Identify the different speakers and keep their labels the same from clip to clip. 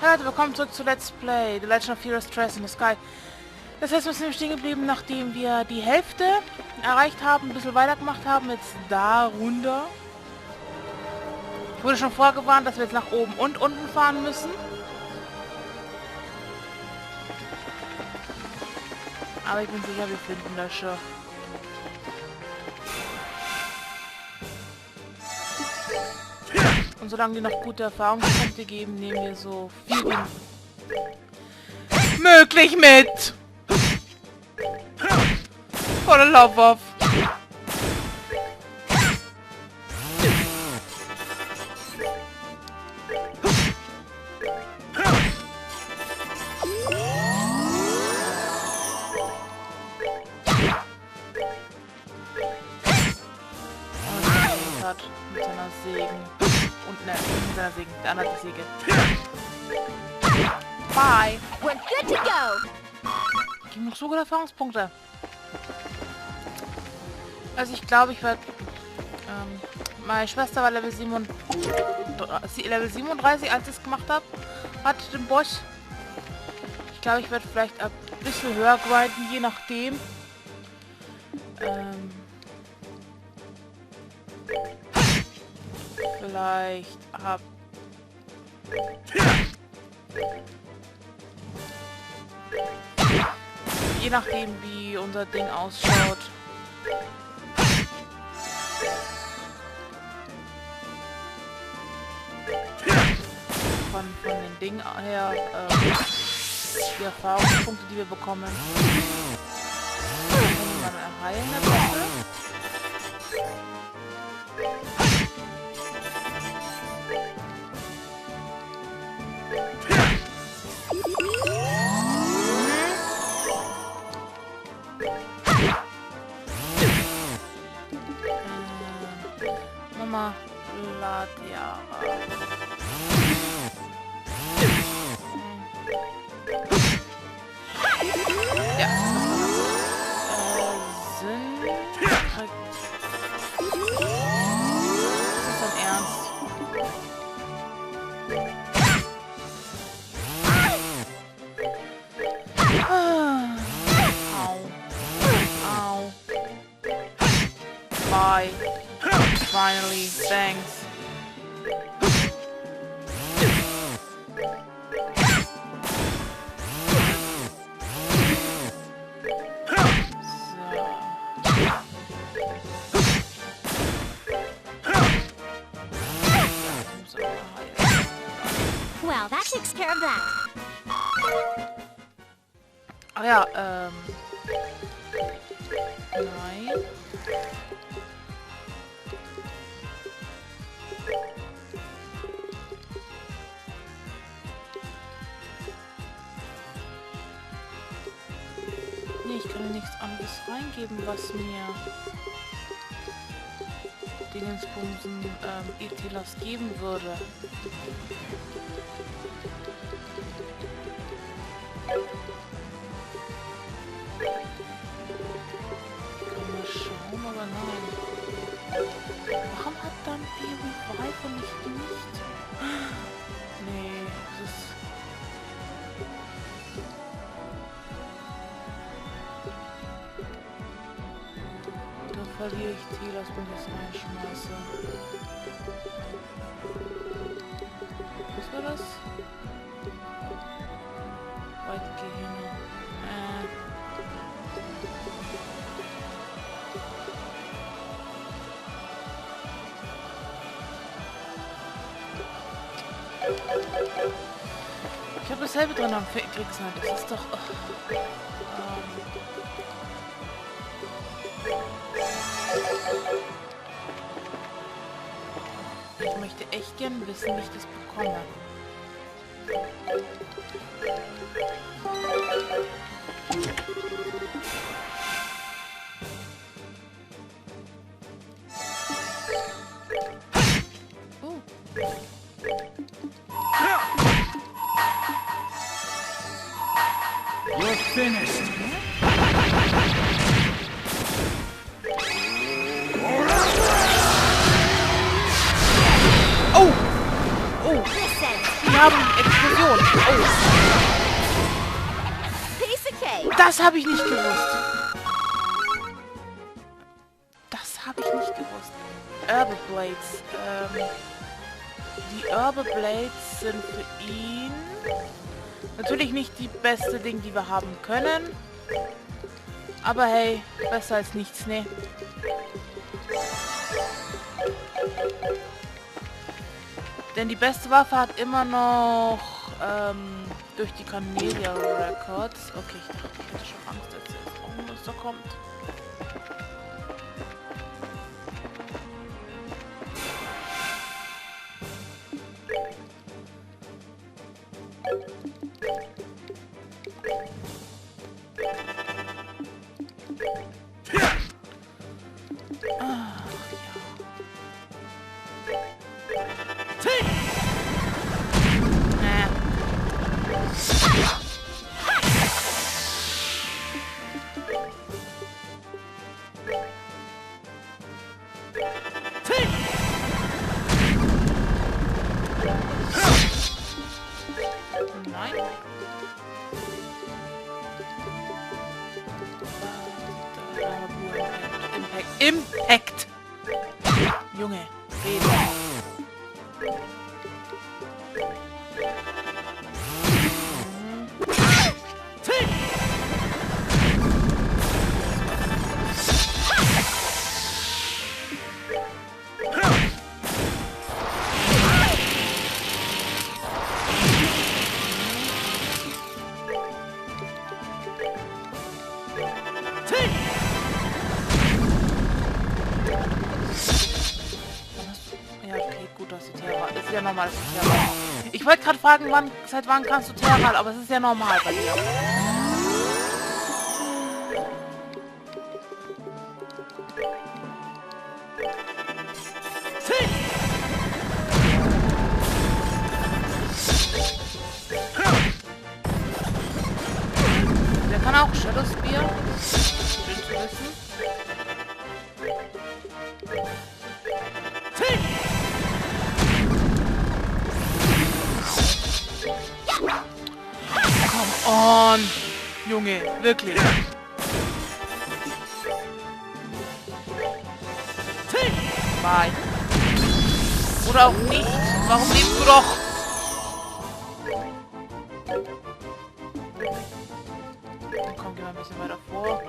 Speaker 1: Leute, willkommen zurück zu Let's Play The Legend of Heroes Trace in the Sky. Das heißt, wir sind stehen geblieben, nachdem wir die Hälfte erreicht haben, ein bisschen weitergemacht haben, jetzt da runter. Ich wurde schon vorgewarnt, dass wir jetzt nach oben und unten fahren müssen. Aber ich bin sicher, wir finden das schon. Und solange die noch gute Erfahrungspunkte geben, nehmen wir so viel wie möglich mit. Voller Laufwurf. Mit seiner Sägen. Und ne, mit seiner Sägen. Der andere hat die Säge. Bye.
Speaker 2: We're good to go.
Speaker 1: Gib noch so gute Erfahrungspunkte. Also ich glaube, ich werde... meine Schwester war Level 37, als ich es gemacht habe. Hat den Boss. Ich glaube, ich werde vielleicht ein bisschen höher grinden, je nachdem. Vielleicht ab... Je nachdem, wie unser Ding ausschaut. Von den Dingen her, die Erfahrungspunkte, die wir bekommen. Können wir mal erheilen, bitte? Mama Latiara. Ja. Ist das dein Ernst? Au. Bye. Finally, thanks.
Speaker 2: Well, that takes care of that.
Speaker 1: Ach ja, nein. Nee, ich kann nichts anderes reingeben, was mir Dingensbumsen Etilas geben würde. Aber nein. Warum hat dann die Revival nicht? Nee, das ist... Da verliere ich Telas, wenn ich es reinschmeiße. Was war das? Weitgehende. Ich habe dasselbe drin am Kriegsland. Das ist doch... Ich möchte echt gern wissen, wie ich das bekomme.
Speaker 3: You're finished.
Speaker 1: Oh! Oh!
Speaker 2: Listen.
Speaker 1: wir haben Explosion. Oh.
Speaker 2: Piece of cake.
Speaker 1: Das habe ich nicht gewusst. Das habe ich nicht gewusst. Herbe Blades. Die Herbe Blades sind für ihn natürlich nicht die beste Ding, die wir haben können. Aber hey, besser als nichts, ne? Denn die beste Waffe hat immer noch durch die Cornelia Records. Okay, ich dachte, ich hatte schon Angst, dass jetzt auch ein Muster kommt. Nein. Impact! Junge, rede. Ja normal, das ist ja normal. Ich wollte gerade fragen, seit wann kannst du Terral, aber es ist ja normal bei dir. Der kann auch Shadow Spear. Schön zu wissen. Come on! Junge, wirklich. Bye. Oder auch nicht. Warum lebst du doch? Komm, geh mal ein bisschen weiter vor.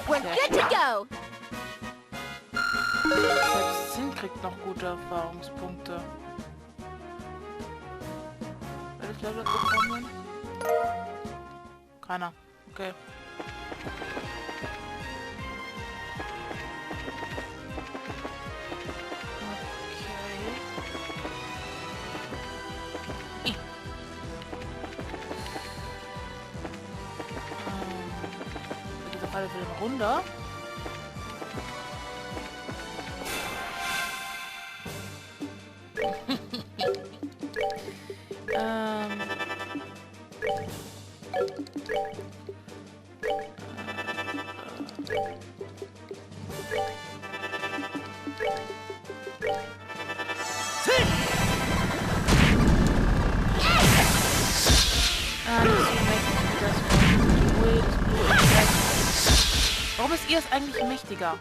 Speaker 2: We're good to go.
Speaker 1: Selbst Sinn kriegt noch gute Erfahrungspunkte. Welches Level bekommen? Keiner. Okay. Geht auf alle Fälle runter. Warum ist ihr es eigentlich mächtiger?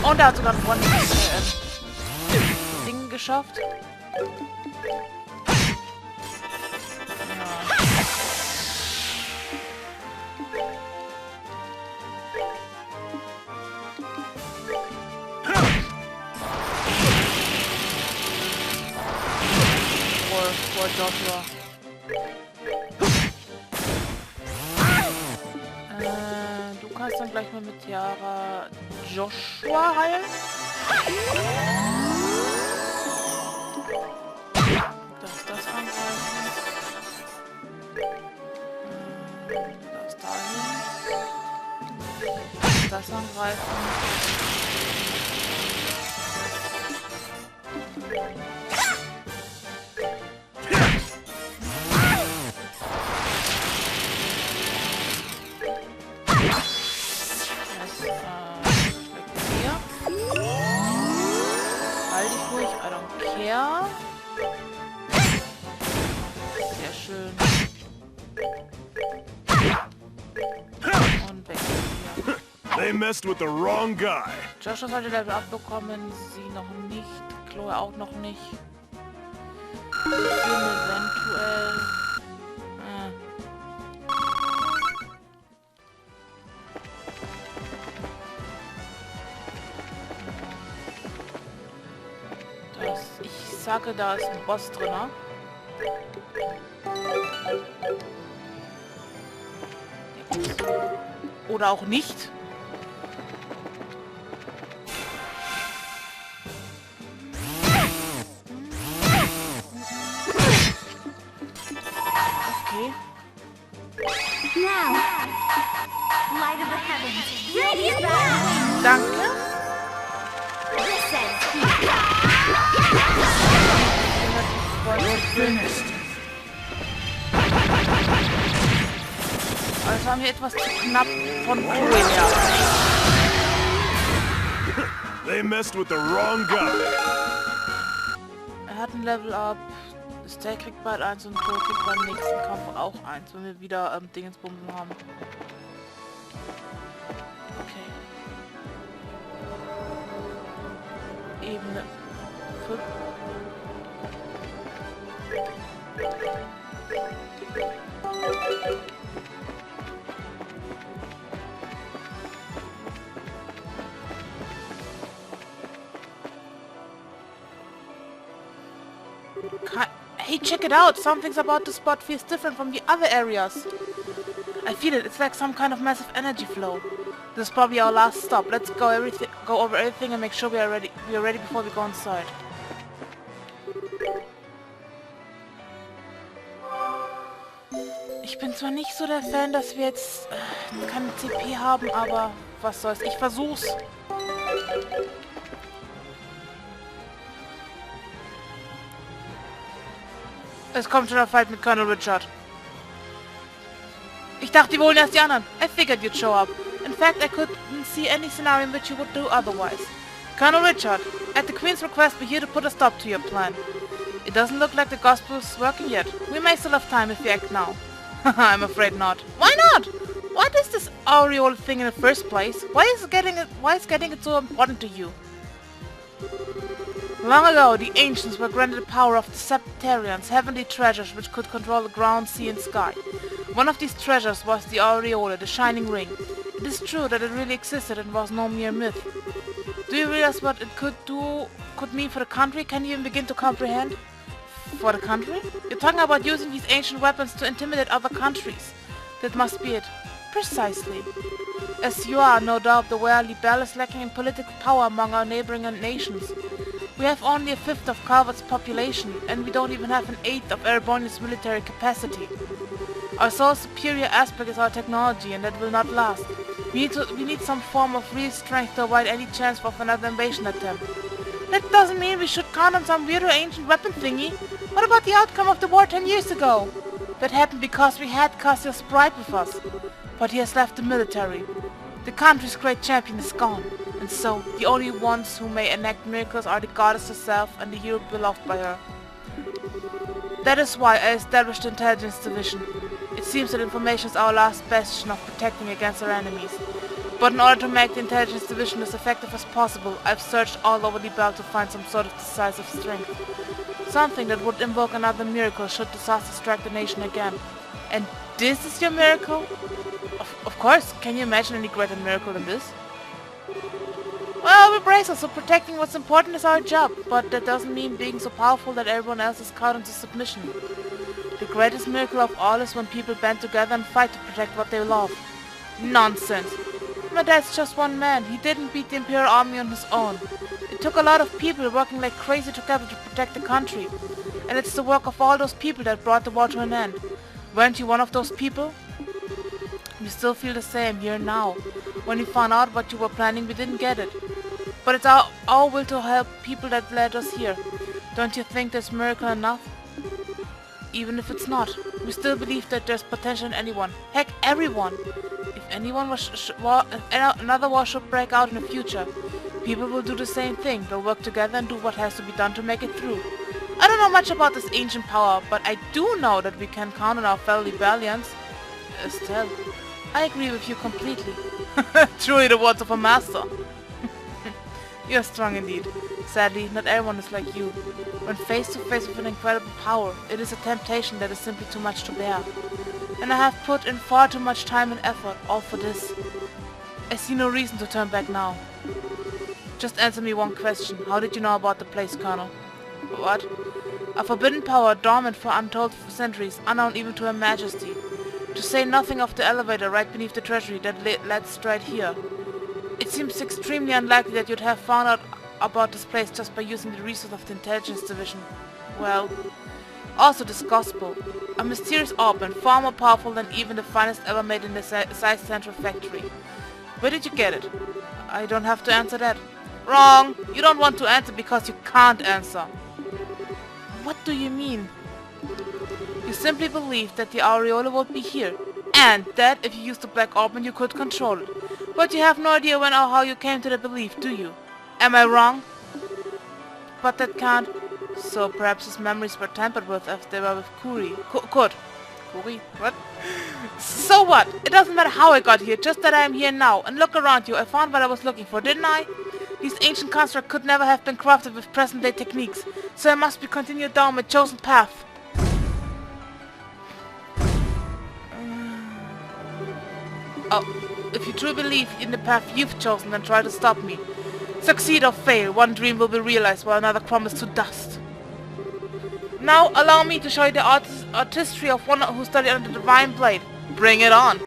Speaker 1: Und er hat sogar ein Ding geschafft. Vor Joshua. Du kannst dann gleich mal mit Tiara Joshua heilen. Das angreifen. das angreifen. Halt dich ruhig, I don't care. Sehr schön. Und weg hier.
Speaker 4: They messed with the wrong guy.
Speaker 1: Joshua sollte Level abbekommen, sie noch nicht. Chloe auch noch nicht. Film eventuell. Ich sage, da ist ein Boss drin, ne? Oder auch nicht. Okay.
Speaker 2: Now, light of the heavens, radiant battle.
Speaker 1: Danke.
Speaker 2: Listen.
Speaker 3: You're finished.
Speaker 1: Also haben wir etwas zu knapp von Chloe her.
Speaker 4: They messed with the wrong guy.
Speaker 1: Er hat ein Level Up. Stay kriegt bald 1 und Chloe kriegt beim nächsten Kampf auch 1, wenn wir wieder Dingensbumsen haben. Okay. Ebene 5. Hey, check it out! Something's about the spot feels different from the other areas. I feel it. It's like some kind of massive energy flow. This is probably our last stop. Let's go over everything and make sure we are ready. We are ready before we go inside. Ich bin zwar nicht so der Fan, dass wir jetzt keine CP haben, aber was soll's. Ich versuch's. Es kommt schon der Fight mit Colonel Richard. Ich dachte, die holen erst die anderen. I figured you'd show up. In fact, I couldn't see any scenario in which you would do otherwise. Colonel Richard, at the Queen's request, we're here to put a stop to your plan. It doesn't look like the gospel's working yet. We may still have time if we act now. I'm afraid not. Why not? What is this aureole thing in the first place? Why is getting it so important to you? Long ago, the ancients were granted the power of the Septarians, heavenly treasures which could control the ground, sea and sky. One of these treasures was the aureole, the shining ring. It is true that it really existed and was no mere myth. Do you realize what it could mean for the country? Can you even begin to comprehend? For the country? You're talking about using these ancient weapons to intimidate other countries. That must be it. Precisely. As you are, no doubt, aware, Libelle is lacking in political power among our neighboring nations. We have only a fifth of Calvert's population, and we don't even have an eighth of Ereboni's military capacity. Our sole superior aspect is our technology, and that will not last. We need some form of real strength to avoid any chance of another invasion attempt. That doesn't mean we should count on some weirdo ancient weapon thingy. What about the outcome of the war 10 years ago? That happened because we had Cassius Pride with us, but he has left the military. The country's great champion is gone, and so the only ones who may enact miracles are the goddess herself and the hero beloved by her. That is why I established the intelligence division. It seems that information is our last bastion of protecting against our enemies. But in order to make the intelligence division as effective as possible, I've searched all over Libelle to find some sort of decisive strength. Something that would invoke another miracle should disaster strike the nation again. And this is your miracle? Of course, can you imagine any greater miracle than this? Well, we're bracelets, so protecting what's important is our job, but that doesn't mean being so powerful that everyone else is caught into submission. The greatest miracle of all is when people band together and fight to protect what they love. Nonsense. My dad's just one man. He didn't beat the Imperial Army on his own. It took a lot of people working like crazy together to protect the country. And it's the work of all those people that brought the war to an end. Weren't you one of those people? We still feel the same here now. When we found out what you were planning, we didn't get it. But it's our will to help people that led us here. Don't you think that's miracle enough? Even if it's not, we still believe that there's potential in anyone. Heck, everyone! If anyone another war should break out in the future, people will do the same thing. They'll work together and do what has to be done to make it through. I don't know much about this ancient power, but I do know that we can count on our fellow Liberians. Estelle, I agree with you completely. Truly the words of a master. You're strong indeed. Sadly, not everyone is like you. When face to face with an incredible power, it is a temptation that is simply too much to bear. And I have put in far too much time and effort, all for this. I see no reason to turn back now. Just answer me one question. How did you know about the place, Colonel? What? A forbidden power dormant for untold centuries, unknown even to Her Majesty. To say nothing of the elevator right beneath the treasury that led straight here. It seems extremely unlikely that you'd have found out about this place just by using the resource of the intelligence division. Well, also this gospel. A mysterious orb and far more powerful than even the finest ever made in the Size Central factory. Where did you get it? I don't have to answer that. Wrong! You don't want to answer because you can't answer. What do you mean? You simply believe that the aureola would be here, and that if you used the black orb you could control it. But you have no idea when or how you came to the belief, do you? Am I wrong? But that can't. So perhaps his memories were tampered with as they were with Kuri. Kuri? What? So what? It doesn't matter how I got here, just that I am here now. And look around you, I found what I was looking for, didn't I? These ancient constructs could never have been crafted with present-day techniques, so I must be continued down my chosen path. Oh, if you truly believe in the path you've chosen, then try to stop me. Succeed or fail, one dream will be realized while another crumbles to dust. Now, allow me to show you the artistry of one who studied under the divine blade. Bring it on!